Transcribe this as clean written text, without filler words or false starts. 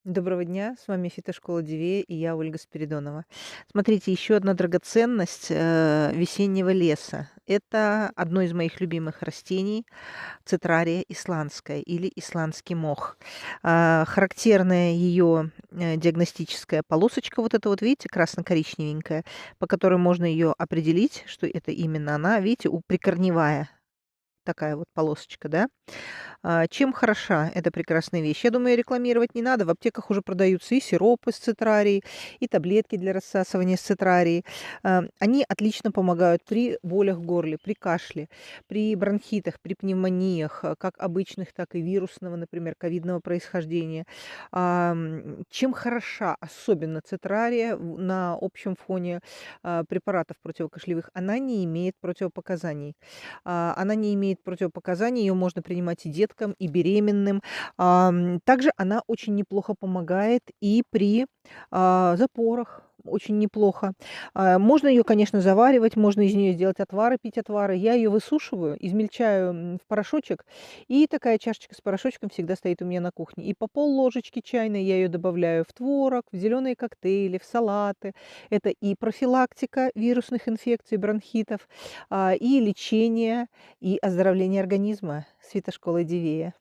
Доброго дня, с вами Фитошкола Дивея и я, Ольга Спиридонова. Смотрите, еще одна драгоценность весеннего леса. Это одно из моих любимых растений, цитрария исландская или исландский мох. Характерная ее диагностическая полосочка, вот эта вот, видите, красно-коричневенькая, по которой можно ее определить, что это именно она, видите, прикорневая такая вот полосочка, да. Чем хороша эта прекрасная вещь? Я думаю, рекламировать не надо. В аптеках уже продаются и сиропы с цитрарией, и таблетки для рассасывания с цитрарией. Они отлично помогают при болях в горле, при кашле, при бронхитах, при пневмониях, как обычных, так и вирусного, например, ковидного происхождения. Чем хороша особенно цитрария на общем фоне препаратов противокашлевых? Она не имеет противопоказаний. Она не имеет противопоказаний, ее можно принимать и деткам, и беременным. Также она очень неплохо помогает и при запорах, очень неплохо. Можно ее, конечно, заваривать, можно из нее сделать отвары, пить отвары. Я ее высушиваю, измельчаю в порошочек, и такая чашечка с порошочком всегда стоит у меня на кухне. И по пол-ложечки чайной я ее добавляю в творог, в зеленые коктейли, в салаты. Это и профилактика вирусных инфекций, бронхитов, и лечение, и оздоровление организма с фитошколой Дивея.